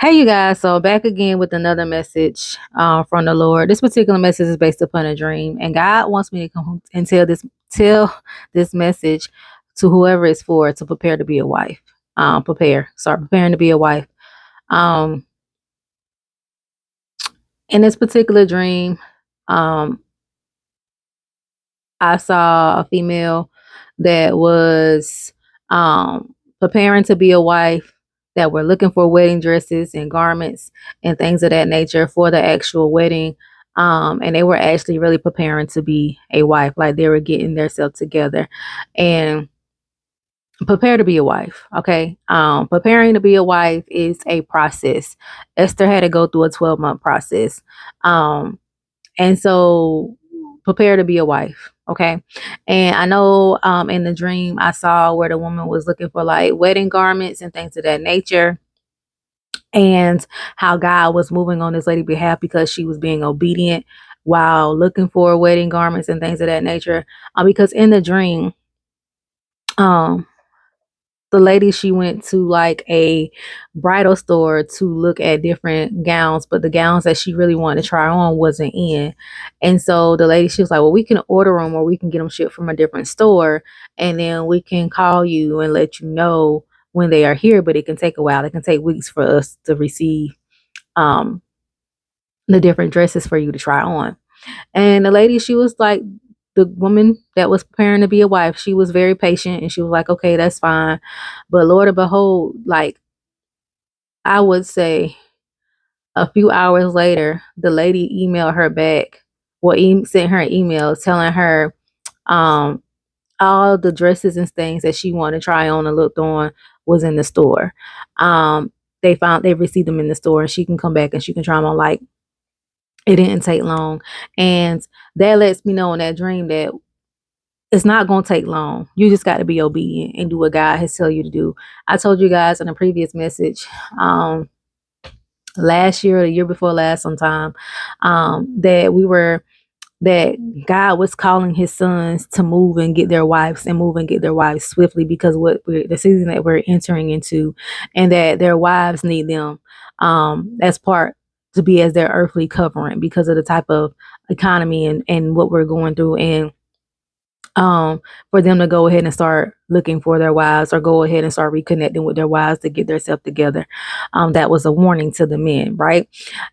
Hey, you guys. So back again with another message from the Lord. This particular message is based upon a dream, and God wants me to come and tell this message to whoever it's for to prepare to be a wife. Start preparing to be a wife. Um, in this particular dream, um, I saw a female that was preparing to be a wife, that were looking for wedding dresses and garments and things of that nature for the actual wedding. And they were actually really preparing to be a wife, like they were getting themselves together and prepare to be a wife. Okay. Preparing to be a wife is a process. Esther had to go through a 12-month process. Um, and so prepare to be a wife. Okay. And I know in the dream I saw where the woman was looking for like wedding garments and things of that nature, and how God was moving on this lady's behalf because she was being obedient while looking for wedding garments and things of that nature. Because in the dream, um the lady, she went to like a bridal store to look at different gowns, but the gowns that she really wanted to try on wasn't in. And so the lady, she was like, well, we can order them or we can get them shipped from a different store, and then we can call you and let you know when they are here, but it can take a while. It can take weeks for us to receive um the different dresses for you to try on. And the lady, she was like, the woman that was preparing to be a wife, she was very patient and she was like, okay, that's fine. But Lord and behold, like I would say a few hours later, the lady emailed her back, well, sent her an email telling her um, all the dresses and things that she wanted to try on and looked on was in the store. Um, they received them in the store, and she can come back and she can try them on. Like, it didn't take long. And that lets me know in that dream that it's not going to take long. You just got to be obedient and do what God has tell you to do. I told you guys in a previous message, last year or the year before last sometime, that that God was calling his sons to move and get their wives, and move and get their wives swiftly, because the season that we're entering into, and that their wives need them as part to be as their earthly covering because of the type of economy and what we're going through. And for them to go ahead and start looking for their wives, or go ahead and start reconnecting with their wives to get themselves together. That was a warning to the men, right?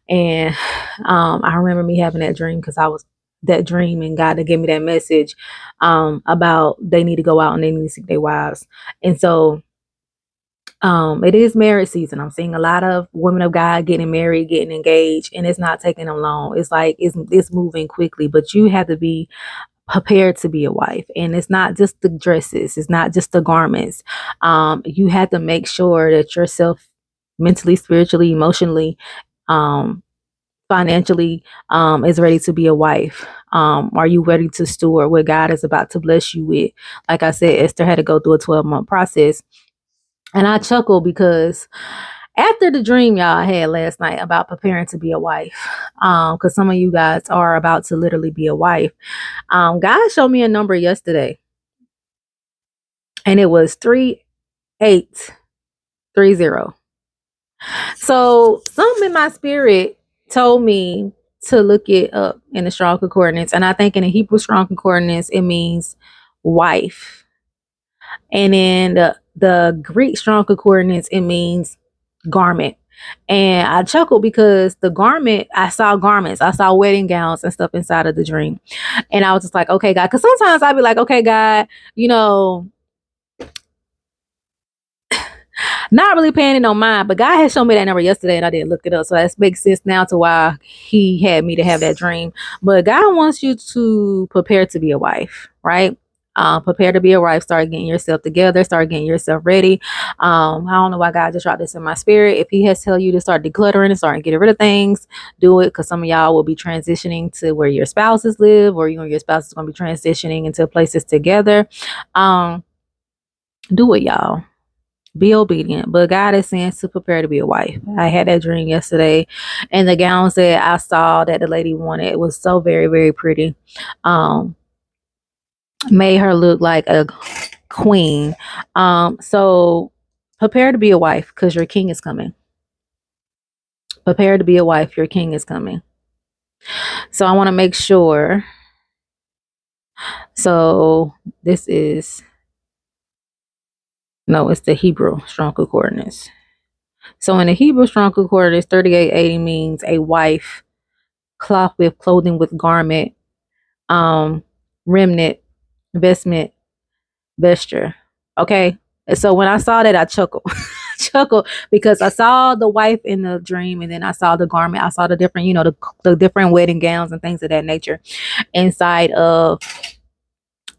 And I remember me having that dream, because I was that dream, and God that gave me that message about they need to go out and they need to seek their wives. And so it is marriage season. I'm seeing a lot of women of God getting married, getting engaged, and it's not taking them long. It's like it's moving quickly, but you have to be prepared to be a wife. And it's not just the dresses, it's not just the garments. You have to make sure that yourself, mentally, spiritually, emotionally, um, financially, is ready to be a wife. Are you ready to steward what God is about to bless you with? Like I said, Esther had to go through a 12-month process. And I chuckle because after the dream y'all had last night about preparing to be a wife, because some of you guys are about to literally be a wife, God showed me a number yesterday, and it was 3830. So something in my spirit told me to look it up in the strong concordance. And I think in the Hebrew strong concordance, it means wife. And in the Greek strong concordance, it means garment. And I chuckled because the garment, I saw garments, I saw wedding gowns and stuff inside of the dream. And I was just like, okay, God, because sometimes I'd be like, okay, God, you know, not really paying it no mind, but God had shown me that number yesterday and I didn't look it up. So that makes sense now to why he had me to have that dream. But God wants you to prepare to be a wife, right? Prepare to be a wife. Start getting yourself together. Start getting yourself ready. I don't know why God just dropped this in my spirit. If he has tell you to start decluttering and start getting rid of things, do it, because some of y'all will be transitioning to where your spouses live, or you and your spouse is going to be transitioning into places together. Um, do it, y'all. Be obedient. But God is saying to prepare to be a wife. I had that dream yesterday, and the gowns that I saw that the lady wanted, it was so very, very pretty. Um, Made her look like a queen. So prepare to be a wife, because your king is coming. Prepare to be a wife. Your king is coming. So I want to make sure. So this is, no, it's the Hebrew Strong Concordance. So in the Hebrew Strong Concordance, 3880 means a wife, cloth with clothing with garment, remnant, vestment, vesture. Okay. And so when I saw that, I chuckled. Chuckled because I saw the wife in the dream, and then I saw the garment. I saw the different, the different wedding gowns and things of that nature inside of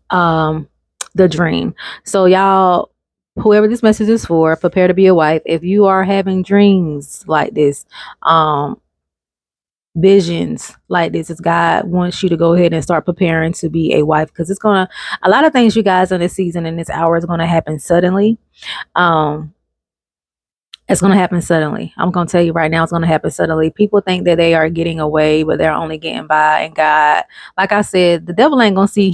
the dream. So y'all, whoever this message is for, prepare to be a wife. If you are having dreams like this, visions like this, is God wants you to go ahead and start preparing to be a wife, because a lot of things, you guys, in this season, in this hour, is gonna happen suddenly. It's going to happen suddenly. I'm going to tell you right now, it's going to happen suddenly. People think that they are getting away, but they're only getting by. And God, like I said, the devil ain't going to see.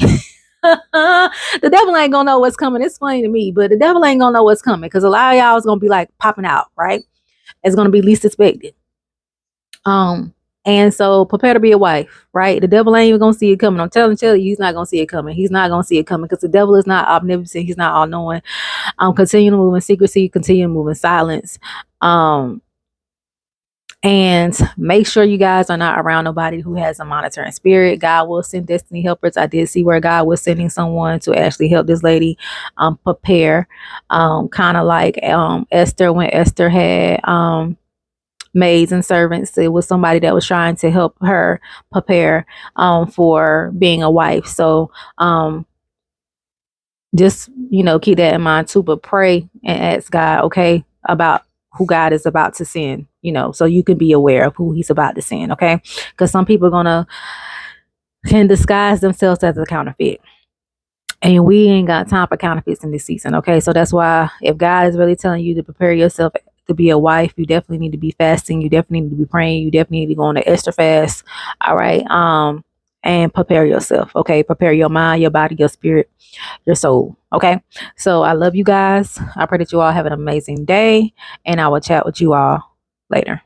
The devil ain't going to know what's coming. It's funny to me, but the devil ain't going to know what's coming, because a lot of y'all is going to be like popping out, right? It's going to be least expected. And so prepare to be a wife, right? The devil ain't even going to see it coming. I'm telling you, he's not going to see it coming. He's not going to see it coming, because the devil is not omnipotent. He's not all knowing. Continue to move in secrecy, continue to move in silence. And make sure you guys are not around nobody who has a monitoring spirit. God will send destiny helpers. I did see where God was sending someone to actually help this lady prepare, kind of like Esther, when Esther had maids and servants. It was somebody that was trying to help her prepare for being a wife. So just, keep that in mind too, but pray and ask God, okay, about who God is about to send, so you can be aware of who he's about to send. Okay. Because some people can disguise themselves as a counterfeit, and we ain't got time for counterfeits in this season. Okay. So that's why, if God is really telling you to prepare yourself to be a wife, you definitely need to be fasting. You definitely need to be praying. You definitely need to go on the Esther fast. All right. And prepare yourself. Okay. Prepare your mind, your body, your spirit, your soul. Okay. So I love you guys. I pray that you all have an amazing day, and I will chat with you all later.